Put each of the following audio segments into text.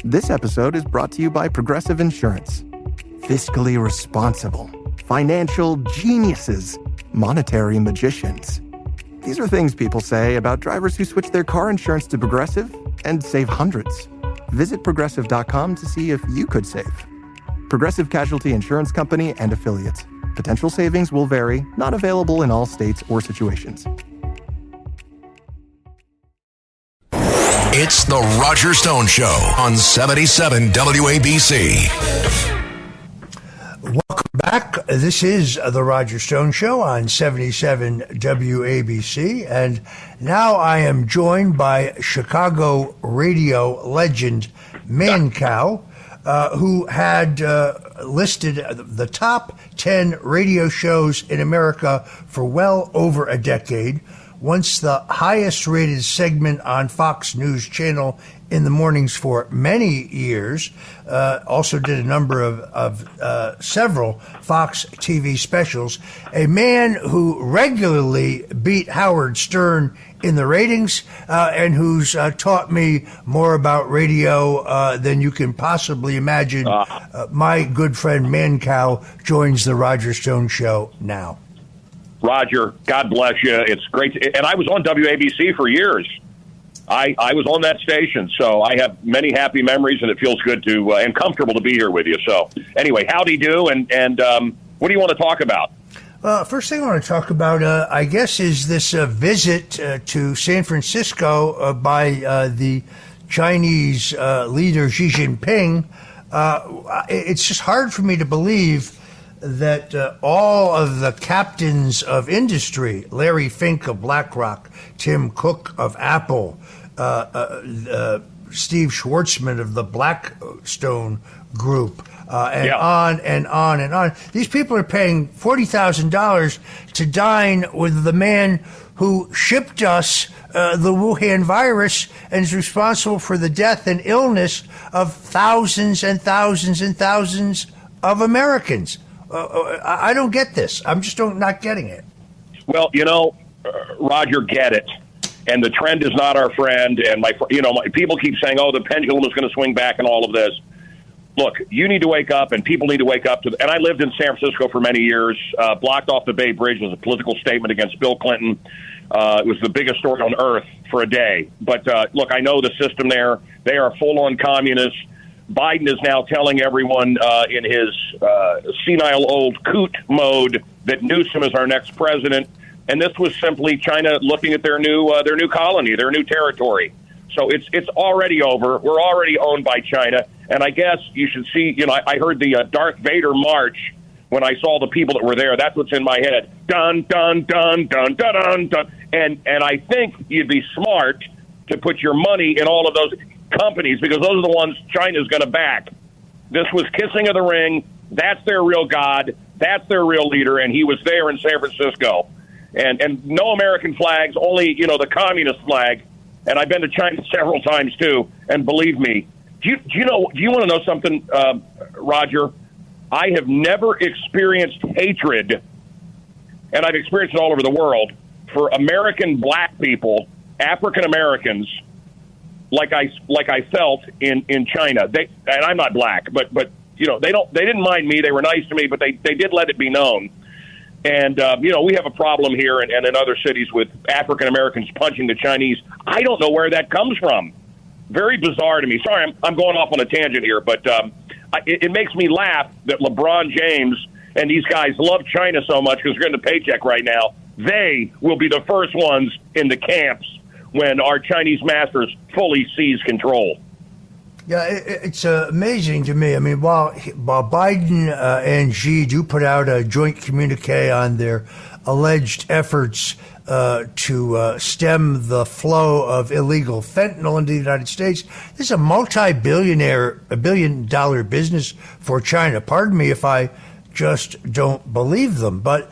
This episode is brought to you by Progressive Insurance. Fiscally responsible, financial geniuses, monetary magicians. These are things people say about drivers who switch their car insurance to Progressive and save hundreds. Visit Progressive.com to see if you could save. Progressive Casualty Insurance Company and Affiliates. Potential savings will vary, not available in all states or situations. It's the Roger Stone Show on 77 WABC. Welcome back. This is the Roger Stone Show on 77 WABC. And now I am joined by Chicago radio legend Mancow, who had listed the top 10 radio shows in America for well over a decade. Once the highest rated segment on Fox News Channel in the mornings for many years. Also did a number of several Fox TV specials. A man who regularly beat Howard Stern in the ratings and who's taught me more about radio than you can possibly imagine. My good friend Mancow joins the Roger Stone Show now. Roger, God bless you. It's great. And I was on WABC for years. I was on that station, so I have many happy memories, and it feels good to and comfortable to be here with you. So anyway, howdy do, and what do you want to talk about? First thing I want to talk about, I guess, is this visit to San Francisco by the Chinese leader Xi Jinping. It's just hard for me to believe that all of the captains of industry, Larry Fink of BlackRock, Tim Cook of Apple, Steve Schwartzman of the Blackstone Group, on and on and on. These people are paying $40,000 to dine with the man who shipped us the Wuhan virus and is responsible for the death and illness of thousands and thousands and thousands of Americans. I don't get this. I'm just not getting it. Well, Roger, get it. And the trend is not our friend. And people keep saying, "Oh, the pendulum is going to swing back," and all of this. Look, you need to wake up, and people need to wake up to. And I lived in San Francisco for many years. Blocked off the Bay Bridge was a political statement against Bill Clinton. It was the biggest story on earth for a day. But look, I know the system there. They are full-on communists. Biden is now telling everyone in his senile old coot mode that Newsom is our next president, and this was simply China looking at their new colony, their new territory. So it's already over. We're already owned by China, and I guess you should see. I heard the Darth Vader march when I saw the people that were there. That's what's in my head. Dun dun dun dun dun dun dun. And I think you'd be smart to put your money in all of those companies, because those are the ones China's going to back. This was kissing of the ring. That's their real god. That's their real leader, and he was there in San Francisco. And no American flags, only the communist flag. And I've been to China several times too. And believe me, do you want to know something, Roger? I have never experienced hatred, and I've experienced it all over the world, for American black people, African Americans, like I felt in China. And I'm not black, but they didn't mind me. They were nice to me, but they did let it be known. And we have a problem here and in other cities with African Americans punching the Chinese. I don't know where that comes from. Very bizarre to me. Sorry, I'm going off on a tangent here, but it makes me laugh that LeBron James and these guys love China so much because they're getting a paycheck right now. They will be the first ones in the camps when our Chinese masters fully seize control. Yeah, it's amazing to me. I mean, while Biden and Xi do put out a joint communique on their alleged efforts to stem the flow of illegal fentanyl into the United States, this is a $1 billion business for China. Pardon me if I just don't believe them. But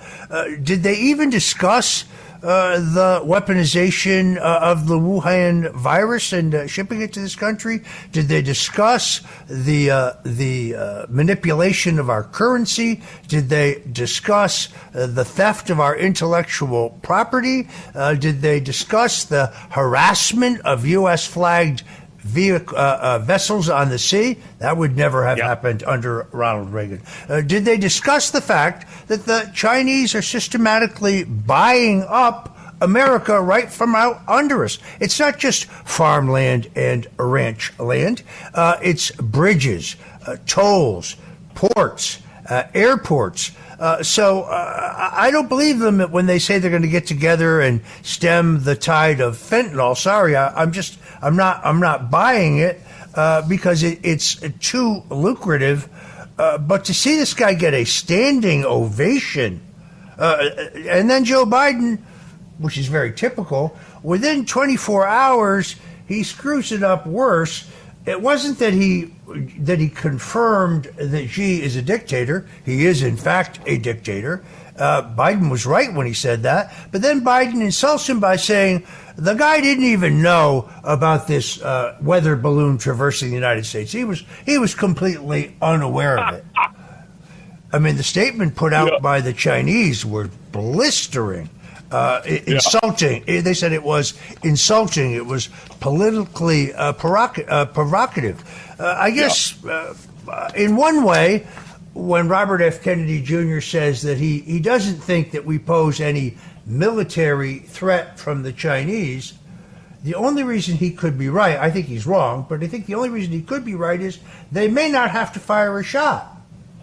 did they even discuss the weaponization of the Wuhan virus and shipping it to this country? Did they discuss the manipulation of our currency? Did they discuss the theft of our intellectual property? Did they discuss the harassment of U.S. flagged vessels on the sea. That would never have happened under Ronald Reagan. Did they discuss the fact that the Chinese are systematically buying up America right from out under us? It's not just farmland and ranch land. It's bridges, tolls, ports, airports. So I don't believe them when they say they're going to get together and stem the tide of fentanyl. Sorry, I'm not buying it because it's too lucrative. But to see this guy get a standing ovation, and then Joe Biden, which is very typical, within 24 hours he screws it up worse. It wasn't that he confirmed that Xi is a dictator. He is, in fact, a dictator. Biden was right when he said that. But then Biden insults him by saying the guy didn't even know about this weather balloon traversing the United States. He was completely unaware of it. I mean, the statement put out by the Chinese were blistering. Insulting. They said it was insulting. It was politically provocative. I guess in one way, when Robert F. Kennedy Jr. says that he doesn't think that we pose any military threat from the Chinese, the only reason he could be right, I think he's wrong, but I think the only reason he could be right is they may not have to fire a shot.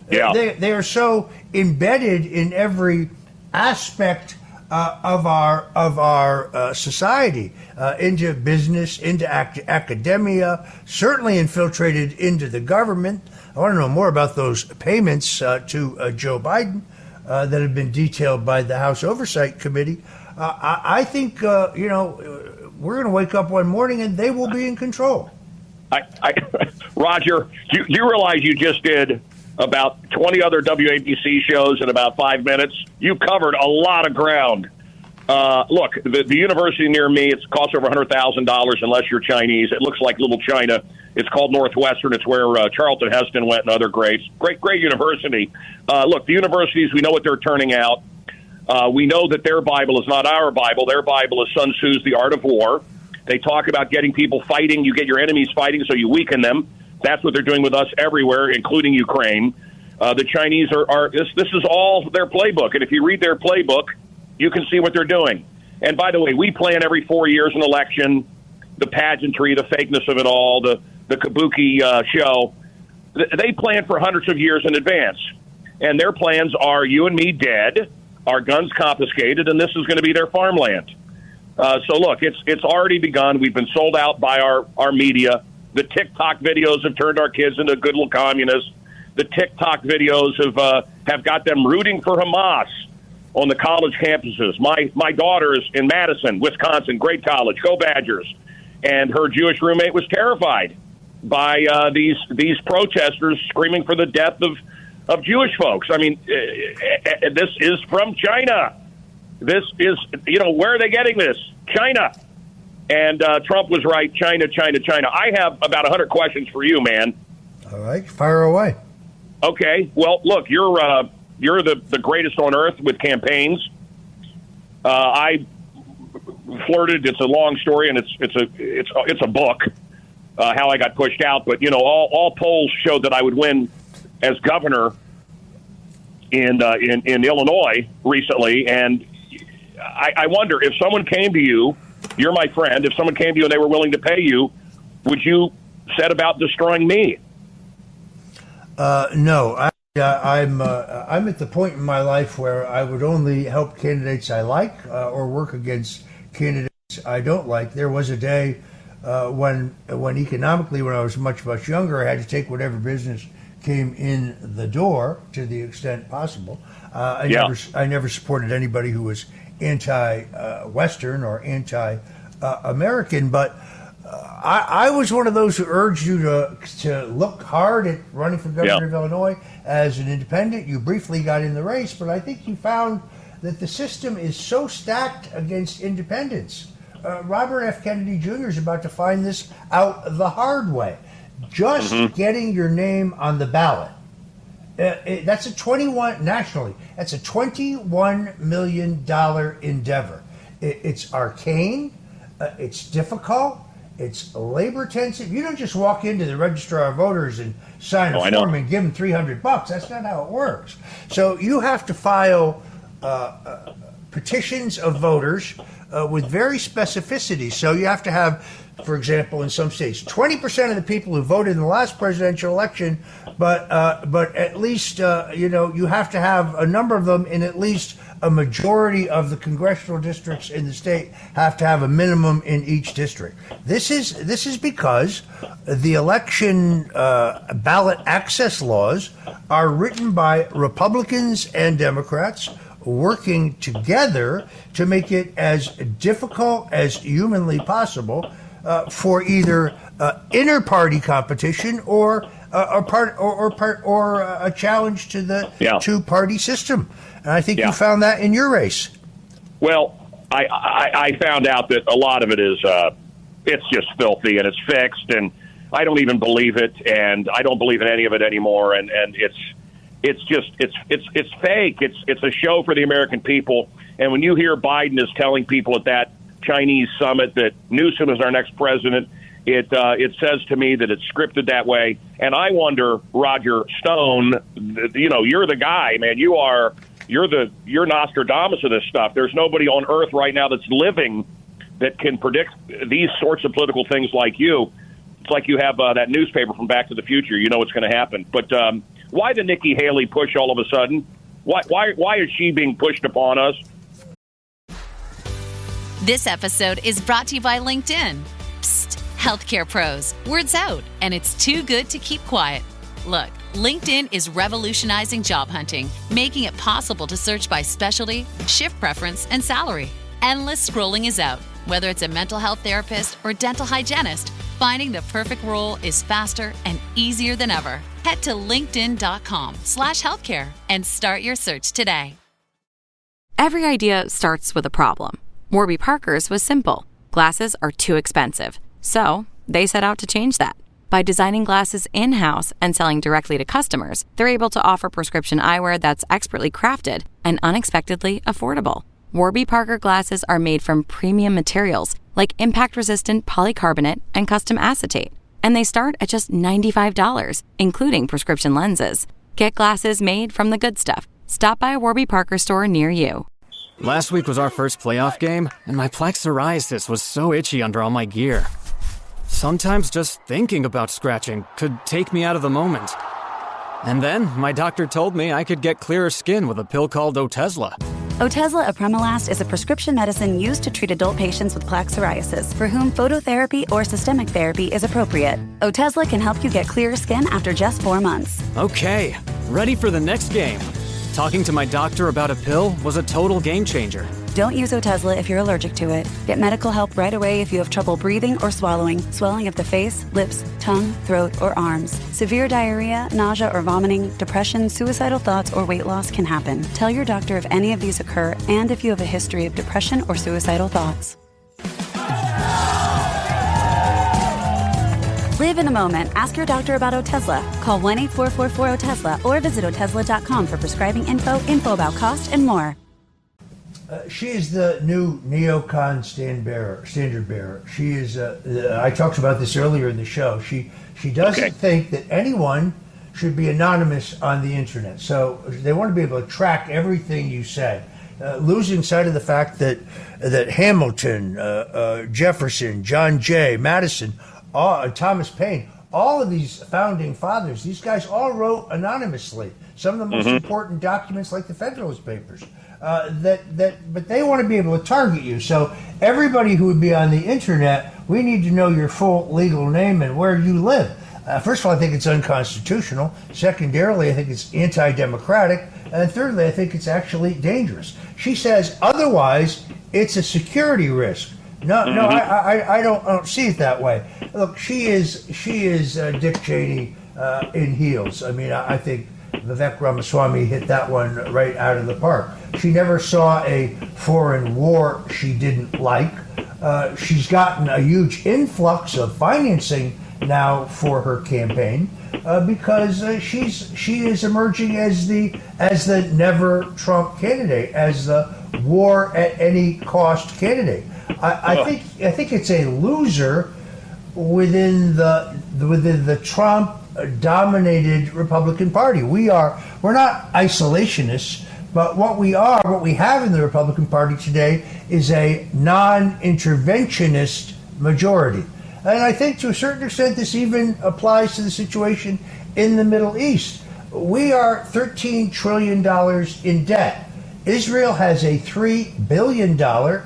Yeah. They are so embedded in every aspect of our society, into business, into academia, certainly infiltrated into the government. I want to know more about those payments to Joe Biden that have been detailed by the House Oversight Committee. I think we're going to wake up one morning and they will be in control. Roger, do you realize you just did about 20 other WABC shows in about 5 minutes? You covered a lot of ground. Look, the university near me, it costs over $100,000 unless you're Chinese. It looks like Little China. It's called Northwestern. It's where Charlton Heston went and other greats. Great university. Look, the universities, we know what they're turning out. We know that their Bible is not our Bible. Their Bible is Sun Tzu's The Art of War. They talk about getting people fighting. You get your enemies fighting, so you weaken them. That's what they're doing with us everywhere, including Ukraine. The Chinese are this is all their playbook. And if you read their playbook, you can see what they're doing. And by the way, we plan every 4 years an election, the pageantry, the fakeness of it all, the kabuki show. They plan for hundreds of years in advance. And their plans are you and me dead, our guns confiscated, and this is going to be their farmland. So, look, it's already begun. We've been sold out by our media. The TikTok videos have turned our kids into good little communists. The TikTok videos have got them rooting for Hamas on the college campuses. My daughter is in Madison, Wisconsin, great college, go Badgers. And her Jewish roommate was terrified by these protesters screaming for the death of Jewish folks. I mean, this is from China. This is, where are they getting this? China. And Trump was right. China. I have about 100 questions for you, man. All right, fire away. Okay. Well, look, you're the greatest on earth with campaigns. I flirted. It's a long story, and it's a book. How I got pushed out, but all polls showed that I would win as governor in Illinois recently, and I wonder if someone came to you. You're my friend. If someone came to you and they were willing to pay you, would you set about destroying me? No, I'm at the point in my life where I would only help candidates I like or work against candidates I don't like. There was a day when economically, when I was much younger, I had to take whatever business came in the door to the extent possible. I never supported anybody who was anti-Western or anti-American, but I was one of those who urged you to look hard at running for governor of Illinois as an independent. You briefly got in the race, but I think you found that the system is so stacked against independents. Robert F. Kennedy Jr. is about to find this out the hard way. Just getting your name on the ballot. That's nationally, that's a $21 million endeavor. It's arcane, it's difficult, It's labor intensive. You don't just walk into the registrar of voters and sign a form and give them $300. That's not how it works. So you have to file petitions of voters with very specificity. So you have to have, for example, in some states, 20% of the people who voted in the last presidential election, but at least you have to have a number of them in at least a majority of the congressional districts in the state have to have a minimum in each district. This is because the election ballot access laws are written by Republicans and Democrats working together to make it as difficult as humanly possible for either inter-party competition or a challenge to the two-party system. And I think you found that in your race. Well, I found out that a lot of it is it's just filthy and it's fixed, and I don't even believe it, and I don't believe in any of it anymore. And it's fake. It's a show for the American people. And when you hear Biden is telling people at that Chinese summit that Newsom is our next president, it says to me that it's scripted that way. And I wonder, Roger Stone, you're the guy, man. You're Nostradamus of this stuff. There's nobody on earth right now that's living that can predict these sorts of political things like you. It's like you have that newspaper from Back to the Future. You know what's going to happen. But why the Nikki Haley push all of a sudden? Why is she being pushed upon us? This episode is brought to you by LinkedIn. Psst, healthcare pros, word's out, and it's too good to keep quiet. Look, LinkedIn is revolutionizing job hunting, making it possible to search by specialty, shift preference, and salary. Endless scrolling is out. Whether it's a mental health therapist or dental hygienist, finding the perfect role is faster and easier than ever. Head to linkedin.com/healthcare and start your search today. Every idea starts with a problem. Warby Parker's was simple. Glasses are too expensive. So they set out to change that. By designing glasses in-house and selling directly to customers, they're able to offer prescription eyewear that's expertly crafted and unexpectedly affordable. Warby Parker glasses are made from premium materials like impact-resistant polycarbonate and custom acetate. And they start at just $95, including prescription lenses. Get glasses made from the good stuff. Stop by a Warby Parker store near you. Last week was our first playoff game, and my plaque psoriasis was so itchy under all my gear. Sometimes just thinking about scratching could take me out of the moment. And then my doctor told me I could get clearer skin with a pill called Otezla. Otezla apremilast is a prescription medicine used to treat adult patients with plaque psoriasis for whom phototherapy or systemic therapy is appropriate. Otezla can help you get clearer skin after just 4 months. Okay, ready for the next game. Talking to my doctor about a pill was a total game changer. Don't use Otezla if you're allergic to it. Get medical help right away if you have trouble breathing or swallowing, swelling of the face, lips, tongue, throat, or arms. Severe diarrhea, nausea or vomiting, depression, suicidal thoughts, or weight loss can happen. Tell your doctor if any of these occur and if you have a history of depression or suicidal thoughts. Live in the moment. Ask your doctor about Otezla. Call 1-844-4-OTEZLA or visit Otezla.com for prescribing info about cost, and more. She is the new neocon standard bearer. She is. I talked about this earlier in the show. She doesn't think that anyone should be anonymous on the internet. So they want to be able to track everything you say, losing sight of the fact that Hamilton, Jefferson, John Jay, Madison, Thomas Paine, all of these founding fathers, these guys all wrote anonymously. Some of the most important documents, like the Federalist Papers. But they want to be able to target you. So everybody who would be on the internet, we need to know your full legal name and where you live. First of all, I think it's unconstitutional. Secondarily, I think it's anti-democratic. And thirdly, I think it's actually dangerous. She says otherwise, it's a security risk. No, I don't see it that way. Look, she is Dick Cheney in heels. I mean, I think Vivek Ramaswamy hit that one right out of the park. She never saw a foreign war she didn't like. She's gotten a huge influx of financing now for her campaign because she is emerging as the never Trump candidate, as the war at any cost candidate. I think it's a loser within the Trump-dominated Republican Party. We're not isolationists, but what we have in the Republican Party today is a non-interventionist majority. And I think to a certain extent this even applies to the situation in the Middle East. We are $13 trillion in debt. Israel has a $3 billion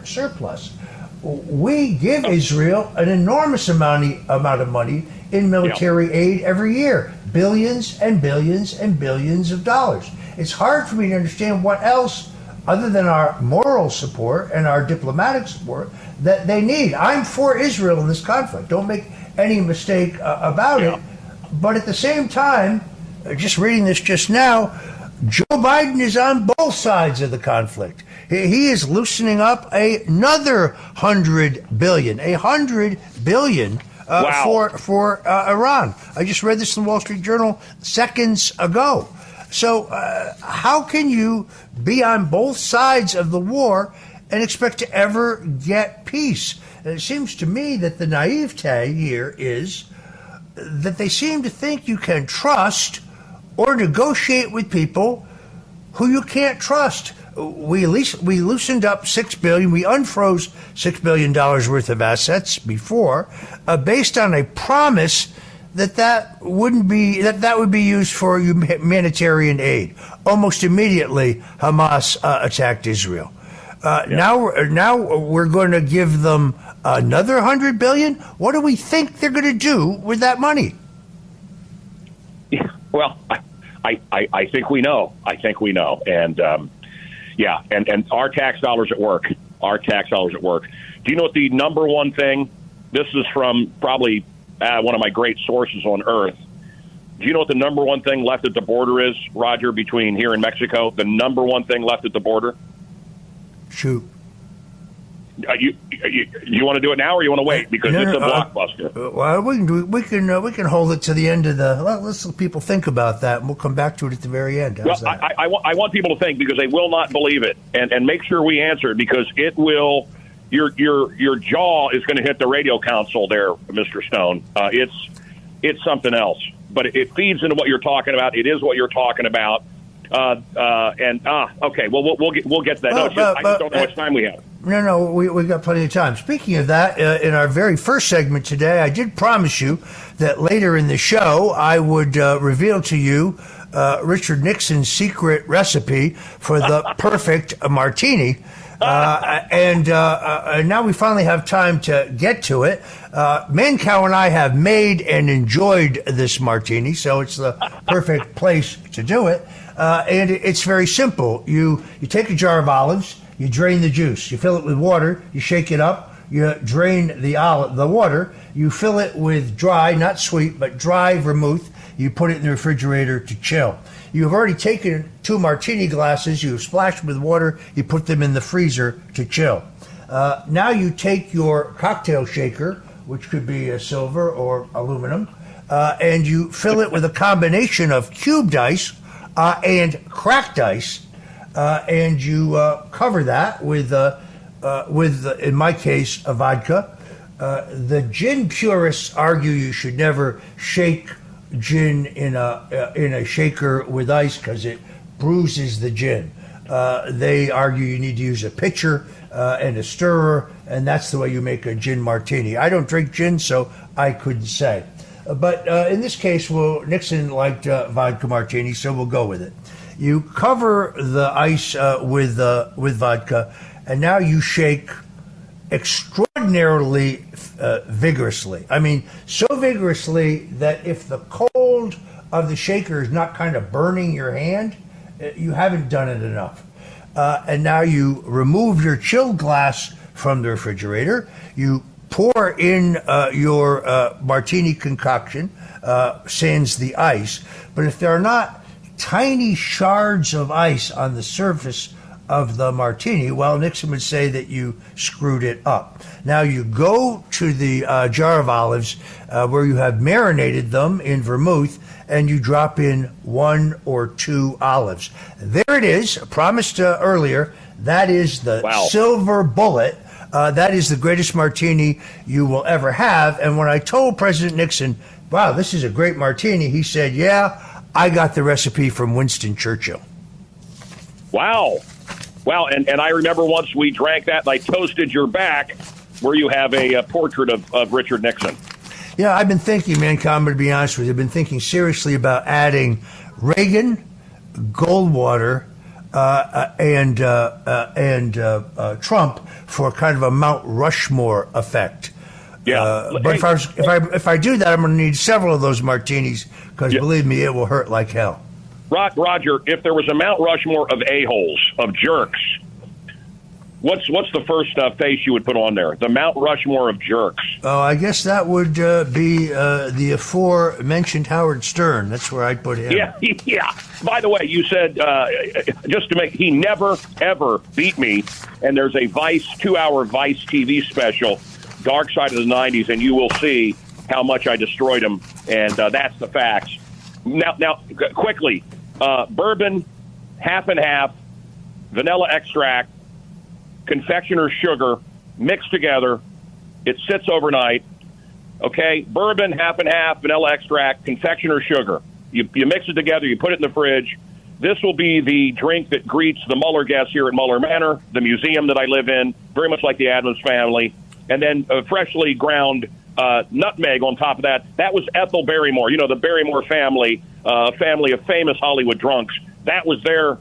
surplus. We give Israel an enormous amount of money in military aid every year, billions and billions and billions of dollars. It's hard for me to understand what else, other than our moral support and our diplomatic support, that they need. I'm for Israel in this conflict. Don't make any mistake about it. But at the same time, just reading this just now, Joe Biden is on both sides of the conflict. He is loosening up another $100 billion for Iran. I just read this in the Wall Street Journal seconds ago. So how can you be on both sides of the war and expect to ever get peace? And it seems to me that the naivete here is that they seem to think you can trust or negotiate with people who you can't trust. We loosened up $6 billion. We unfroze $6 billion worth of assets before, based on a promise that would be used for humanitarian aid. Almost immediately, Hamas attacked Israel. Now we're going to give them another $100 billion. What do we think they're going to do with that money? Yeah, well, I think we know. And and our tax dollars at work. Do you know what the number one thing? This is from probably one of my great sources on earth. Do you know what the number one thing left at the border is, Roger, between here and Mexico? The number one thing left at the border? Shoot. You want to do it now, or you want to wait because it's a blockbuster? Well, we can hold it to the end of the. Let's let people think about that, and we'll come back to it at the very end. How's that? I want people to think, because they will not believe it, and make sure we answer it, because it will. Your jaw is going to hit the radio console there, Mr. Stone. It's something else, but it feeds into what you're talking about. It is what you're talking about. Okay. Well, we'll get to that. I just don't know how much time we have. No, we got plenty of time. Speaking of that, in our very first segment today, I did promise you that later in the show I would reveal to you Richard Nixon's secret recipe for the perfect martini. And now we finally have time to get to it. Mancow and I have made and enjoyed this martini, so it's the perfect place to do it. And it's very simple. You take a jar of olives, you drain the juice, you fill it with water, you shake it up, you drain the water, you fill it with dry, not sweet, but dry vermouth. You put it in the refrigerator to chill. You've already taken 2 martini glasses, you've splashed with water, you put them in the freezer to chill. Now you take your cocktail shaker, which could be a silver or aluminum, and you fill it with a combination of cubed ice and cracked ice, and you cover that with, in my case, a vodka. The gin purists argue you should never shake gin in a shaker with ice because it bruises the gin. They argue you need to use a pitcher and a stirrer, and that's the way you make a gin martini. I don't drink gin, so I couldn't say. But in this case, Nixon liked vodka martini, so we'll go with it. You cover the ice with vodka, and now you shake extraordinarily vigorously. I mean, so vigorously that if the cold of the shaker is not kind of burning your hand, you haven't done it enough. And now you remove your chilled glass from the refrigerator. You pour in your martini concoction, sans the ice. But if there are not tiny shards of ice on the surface of the martini, well, Nixon would say that you screwed it up. Now you go to the jar of olives where you have marinated them in vermouth, and you drop in 1 or 2 olives. There it is, promised earlier. That is the silver bullet That is the greatest martini you will ever have. And when I told President Nixon, wow, this is a great martini, he said, yeah, I got the recipe from Winston Churchill. Wow. And I remember once we drank that and I toasted your back where you have a portrait of Richard Nixon. Yeah, I've been thinking, Mancow, I'm going to be honest with you, I've been thinking seriously about adding Reagan, Goldwater, and Trump for kind of a Mount Rushmore effect. Yeah. But if I do that, I'm going to need several of those martinis because believe me, it will hurt like hell. Roger, if there was a Mount Rushmore of a-holes, of jerks, what's the first face you would put on there? The Mount Rushmore of jerks. Oh, I guess that would be the aforementioned Howard Stern. That's where I'd put him. Yeah. By the way, you said he never ever beat me. And there's a Vice 2-hour Vice TV special, Dark Side of the '90s, and you will see how much I destroyed him. And that's the facts. Now, quickly, bourbon, half and half, vanilla extract, confectioner's sugar mixed together. It sits overnight. Okay, bourbon, half and half, vanilla extract, confectioner's sugar. You mix it together. You put it in the fridge. This will be the drink that greets the Muller guests here at Muller Manor, the museum that I live in, very much like the Addams family, and then freshly ground nutmeg on top of that. That was Ethel Barrymore. You know, the Barrymore family, family of famous Hollywood drunks. That was their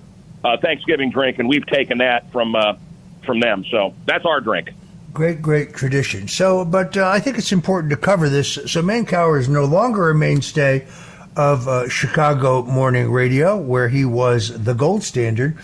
Thanksgiving drink, and we've taken that from them. So that's our drink. Great tradition. So, but I think it's important to cover this. So Mancow is no longer a mainstay of Chicago morning radio, where he was the gold standard.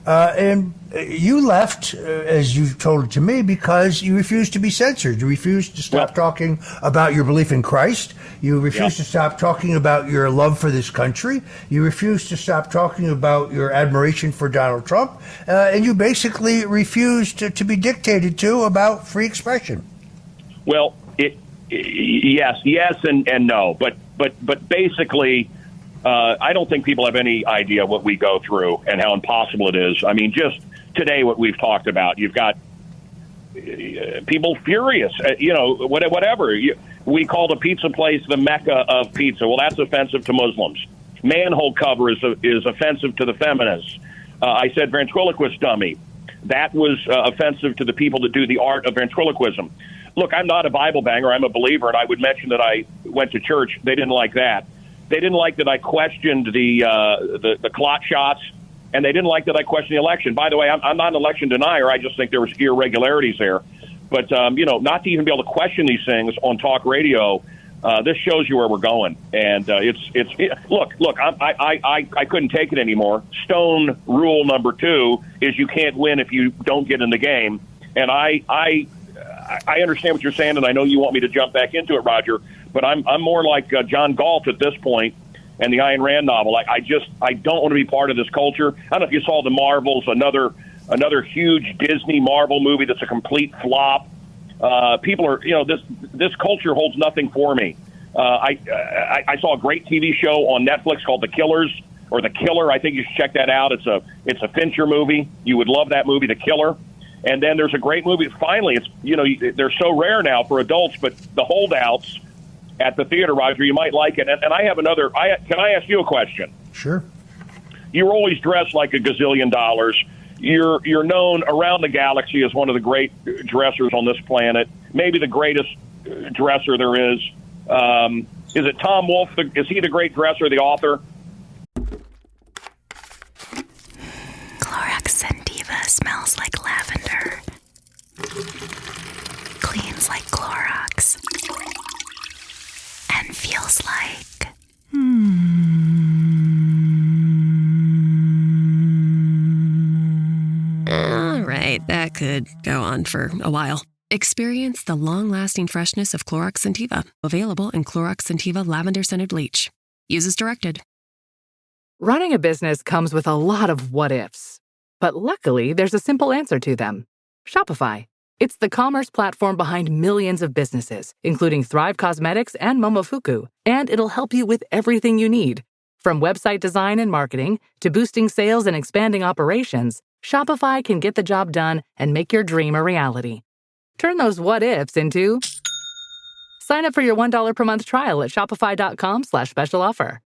And you left, as you told it to me, because you refused to be censored. You refused to stop talking about your belief in Christ. You refused to stop talking about your love for this country. You refused to stop talking about your admiration for Donald Trump. And you basically refused to be dictated to about free expression. Well, yes and no. But basically, I don't think people have any idea what we go through and how impossible it is. I mean, just today, what we've talked about, you've got people furious, whatever. We call the pizza place the Mecca of pizza. Well, that's offensive to Muslims. Manhole cover is offensive to the feminists. I said ventriloquist dummy. That was offensive to the people that do the art of ventriloquism. Look, I'm not a Bible banger. I'm a believer, and I would mention that I went to church. They didn't like that. They didn't like that I questioned the clot shots, and they didn't like that I questioned the election. By the way, I'm not an election denier. I just think there was irregularities there. But, not to even be able to question these things on talk radio, this shows you where we're going. And look, I couldn't take it anymore. Stone rule number 2 is you can't win if you don't get in the game. And I understand what you're saying, and I know you want me to jump back into it, Roger. But I'm more like John Galt at this point, and the Ayn Rand novel. I don't want to be part of this culture. I don't know if you saw The Marvels, another huge Disney Marvel movie that's a complete flop. People are, this culture holds nothing for me. I saw a great TV show on Netflix called The Killers, or The Killer. I think you should check that out. It's a Fincher movie. You would love that movie, The Killer. And then there's a great movie. Finally, they're so rare now for adults, but The Holdouts at the theater, Roger, you might like it. And I have another. Can I ask you a question? Sure. You're always dressed like $1 gazillion. You're known around the galaxy as one of the great dressers on this planet, maybe the greatest dresser there is. Is it Tom Wolfe? Is he the great dresser, the author? Clorox Sentiva smells like lavender. Cleans like Clorox. And feels like... All right, that could go on for a while. Experience the long-lasting freshness of Clorox Sentiva. Available in Clorox Sentiva Lavender Scented Bleach. Use as directed. Running a business comes with a lot of what-ifs. But luckily, there's a simple answer to them. Shopify. It's the commerce platform behind millions of businesses, including Thrive Cosmetics and Momofuku, and it'll help you with everything you need. From website design and marketing to boosting sales and expanding operations, Shopify can get the job done and make your dream a reality. Turn those what ifs into... Sign up for your $1 per month trial at shopify.com/special offer.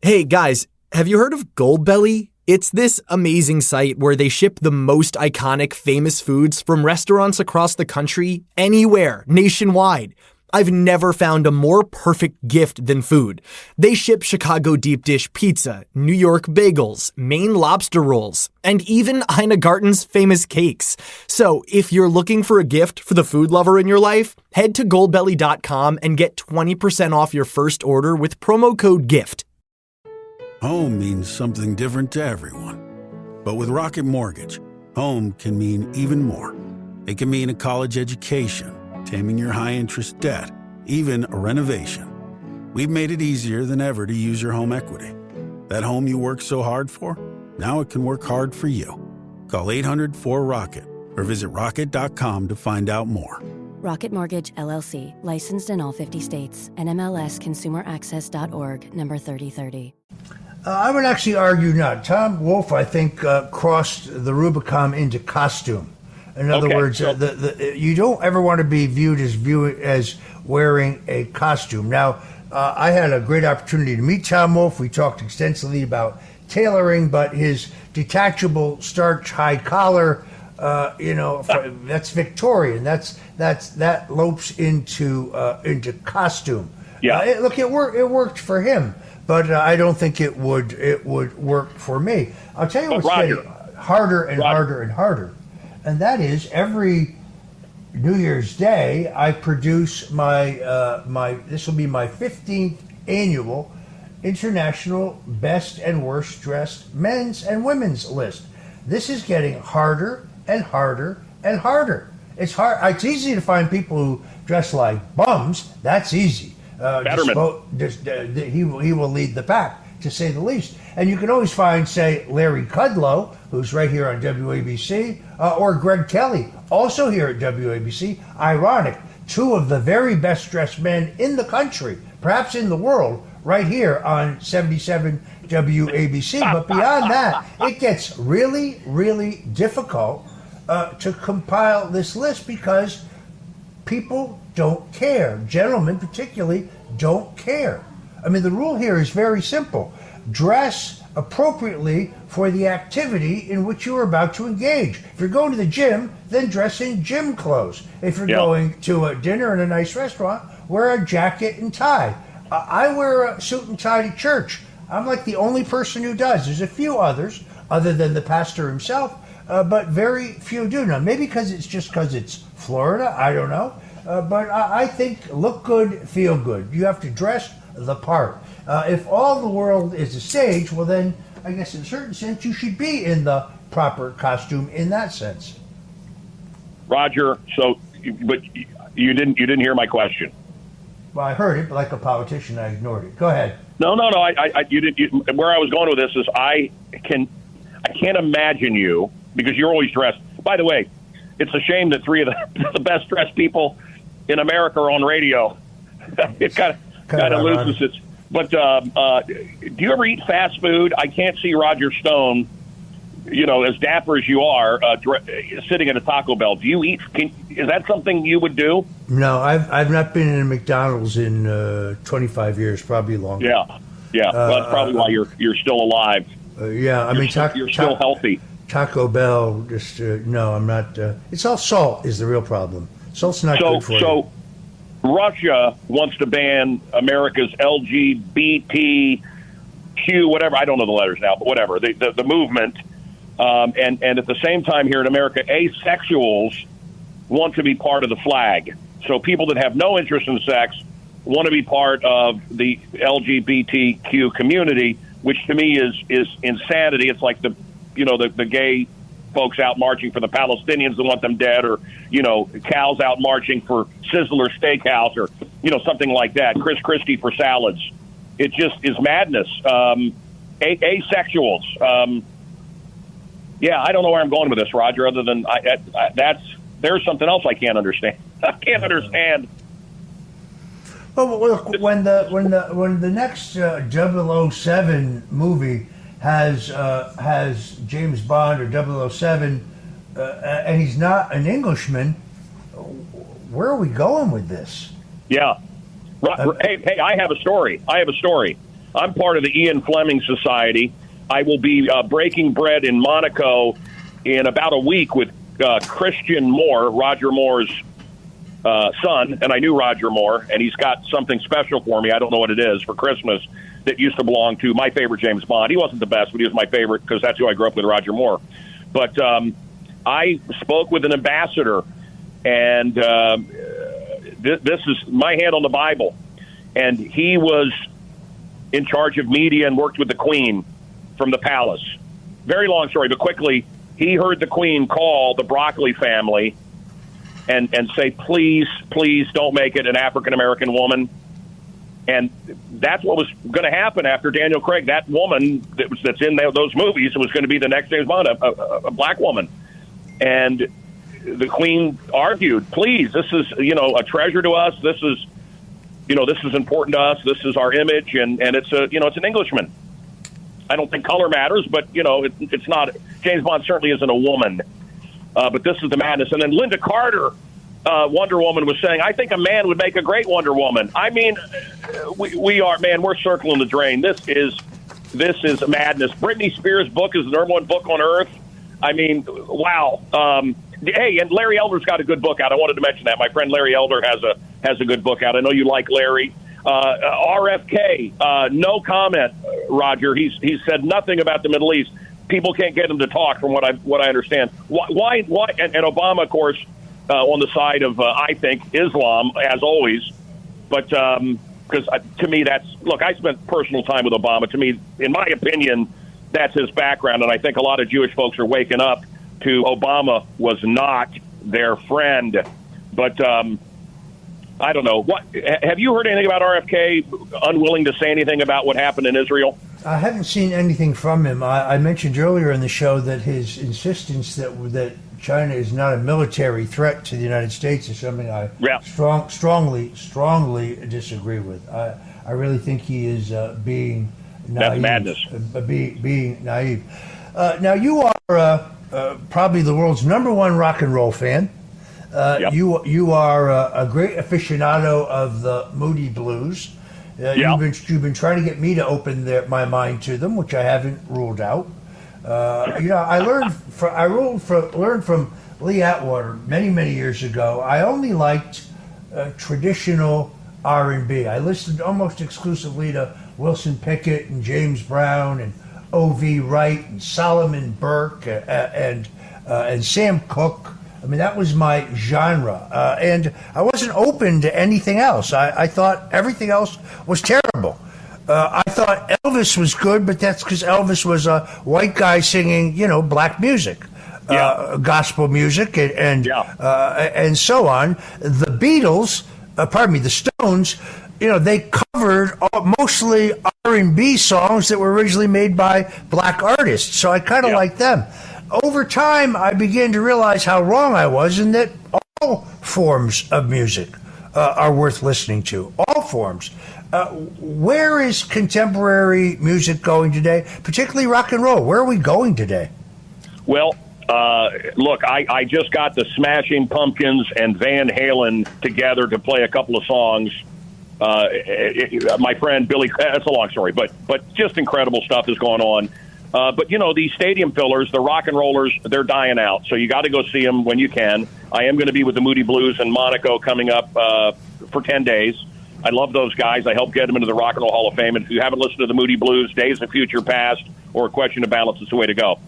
Hey guys, have you heard of Goldbelly? It's this amazing site where they ship the most iconic famous foods from restaurants across the country, anywhere, nationwide. I've never found a more perfect gift than food. They ship Chicago deep dish pizza, New York bagels, Maine lobster rolls, and even Ina Garten's famous cakes. So if you're looking for a gift for the food lover in your life, head to goldbelly.com and get 20% off your first order with promo code GIFT. Home means something different to everyone. But with Rocket Mortgage, home can mean even more. It can mean a college education, taming your high-interest debt, even a renovation. We've made it easier than ever to use your home equity. That home you worked so hard for, now it can work hard for you. Call 800-4ROCKET or visit rocket.com to find out more. Rocket Mortgage, LLC, licensed in all 50 states. NMLSconsumeraccess.org, number 3030. I would actually argue not. Tom Wolfe, I think, crossed the Rubicon into costume. In other words, you don't ever want to be viewed as wearing a costume. Now, I had a great opportunity to meet Tom Wolfe. We talked extensively about tailoring, but his detachable starch high collar, that's Victorian. That lopes into costume. Yeah. It worked for him, but I don't think it would work for me. I'll tell you what's getting harder and harder and harder. And that is every New Year's Day, I produce this will be my 15th annual International Best and Worst Dressed Men's and Women's list. This is getting harder and harder and harder. It's hard. It's easy to find people who dress like bums. That's easy. He will lead the pack, to say the least. And you can always find, say, Larry Kudlow, who's right here on WABC, or Greg Kelly, also here at WABC. Ironic, two of the very best dressed men in the country, perhaps in the world, right here on 77 WABC. But beyond that, it gets really, really difficult to compile this list because people don't care. Gentlemen, particularly, don't care. I mean, the rule here is very simple. Dress appropriately for the activity in which you are about to engage. If you're going to the gym, then dress in gym clothes. If you're going to a dinner in a nice restaurant, wear a jacket and tie. I wear a suit and tie to church. I'm like the only person who does. There's a few others, other than the pastor himself, but very few do. Now, maybe because it's Florida, I don't know. But I think look good, feel good. You have to dress the part. If all the world is a stage, well then, I guess in a certain sense, you should be in the proper costume in that sense. Roger, but you didn't hear my question. Well, I heard it, but like a politician, I ignored it. Go ahead. No. You didn't. Where I was going with this is I can't imagine you, because you're always dressed. By the way, it's a shame that three of the best dressed people in America are on radio. It kind of loses its. But do you ever eat fast food? I can't see Roger Stone, as dapper as you are, sitting at a Taco Bell. Do you eat? Is that something you would do? No, I've not been in a McDonald's in 25 years, probably longer. Yeah. Well, that's probably why you're still alive. You're still healthy. Taco Bell, no, I'm not. It's all salt is the real problem. Salt's not good for you. So Russia wants to ban America's LGBTQ, whatever. I don't know the letters now, but whatever, the movement. And at the same time here in America, asexuals want to be part of the flag. So people that have no interest in sex want to be part of the LGBTQ community, which to me is insanity. It's like the gay folks out marching for the Palestinians that want them dead, or, cows out marching for Sizzler Steakhouse, or, something like that. Chris Christie for salads. It just is madness. Asexuals. I don't know where I'm going with this, Roger, other than there's something else I can't understand. I can't understand. Well, look, when the next 007 movie has James Bond or 007, and he's not an Englishman, where are we going with this? Yeah. Hey, I have a story. I'm part of the Ian Fleming Society. I will be breaking bread in Monaco in about a week with Christian Moore, Roger Moore's son, and I knew Roger Moore, and he's got something special for me. I don't know what it is for Christmas that used to belong to my favorite James Bond. He wasn't the best, but he was my favorite because that's who I grew up with, Roger Moore. But I spoke with an ambassador, and this is my hand on the Bible, and he was in charge of media and worked with the Queen from the palace. Very long story, but quickly, he heard the Queen call the Broccoli family and say, please don't make it an African-American woman. And that's what was going to happen after Daniel Craig. That woman that's in those movies was going to be the next James Bond, a black woman. And the Queen argued, please, this is, a treasure to us. This is important to us. This is our image. And it's it's an Englishman. I don't think color matters, but, it's not. James Bond certainly isn't a woman. But this is the madness. And then Linda Carter, Wonder Woman, was saying, I think a man would make a great Wonder Woman. I mean, we're circling the drain. This is madness. Britney Spears' book is the number one book on earth. I mean, wow. Hey, and Larry Elder's got a good book out. I wanted to mention that. My friend Larry Elder has a good book out. I know you like Larry. RFK, no comment, Roger. He's said nothing about the Middle East. People can't get him to talk, from what I understand. Why? And Obama, of course, on the side of I think Islam, as always. But because to me, I spent personal time with Obama. To me, in my opinion, that's his background, and I think a lot of Jewish folks are waking up to Obama was not their friend. But I don't know. Have you heard anything about RFK unwilling to say anything about what happened in Israel? I haven't seen anything from him. I mentioned earlier in the show that his insistence that China is not a military threat to the United States is something I strongly disagree with. I really think he is being naive. That's madness. Being naive. Now, you are probably the world's #1 rock and roll fan. Yep. You are a great aficionado of the Moody Blues. You've been trying to get me to open my mind to them, which I haven't ruled out. I learned from Lee Atwater many years ago. I only liked traditional R&B. I listened almost exclusively to Wilson Pickett and James Brown and O.V. Wright and Solomon Burke and Sam Cooke. I mean, that was my genre, and I wasn't open to anything else. I thought everything else was terrible. I thought Elvis was good, but that's because Elvis was a white guy singing, black music, gospel music, and so on. The Beatles, the Stones, they covered mostly R&B songs that were originally made by black artists. So I kind of like them. Over time, I began to realize how wrong I was, and that all forms of music are worth listening to. All forms. Where is contemporary music going today, particularly rock and roll? Where are we going today? Well, look, I just got the Smashing Pumpkins and Van Halen together to play a couple of songs. My friend Billy, that's a long story, but just incredible stuff is going on. But, these stadium fillers, the rock and rollers, they're dying out. So you got to go see them when you can. I am going to be with the Moody Blues in Monaco coming up for 10 days. I love those guys. I helped get them into the Rock and Roll Hall of Fame. And if you haven't listened to the Moody Blues, Days of Future Past or A Question of Balance is the way to go.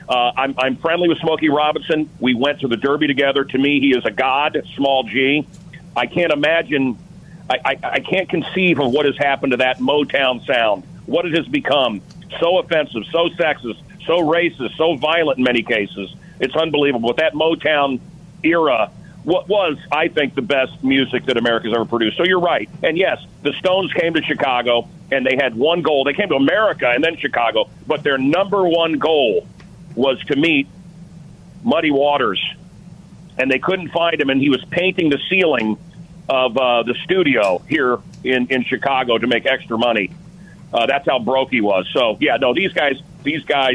I'm friendly with Smokey Robinson. We went to the Derby together. To me, he is a god, small G. I can't imagine, I can't conceive of what has happened to that Motown sound, what it has become. So offensive, so sexist, so racist, so violent in many cases. It's unbelievable. But that Motown era, what was, I think, the best music that America's ever produced. So you're right. And yes, the Stones came to Chicago, and they had one goal. They came to America and then Chicago, but their #1 goal was to meet Muddy Waters. And they couldn't find him, and he was painting the ceiling of the studio here in Chicago to make extra money. That's how broke he was. So, these guys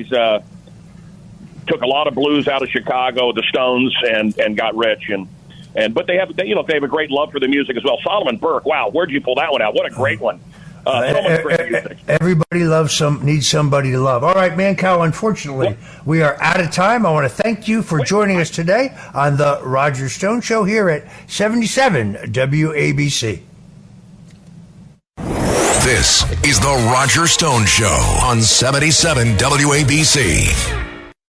took a lot of blues out of Chicago, the Stones, and got rich. And But they have a great love for the music as well. Solomon Burke, wow, where'd you pull that one out? What a great one. So much great music. Everybody needs somebody to love. All right, Mancow, unfortunately, we are out of time. I want to thank you for joining us today on the Roger Stone Show here at 77 WABC. This is the Roger Stone Show on 77 WABC.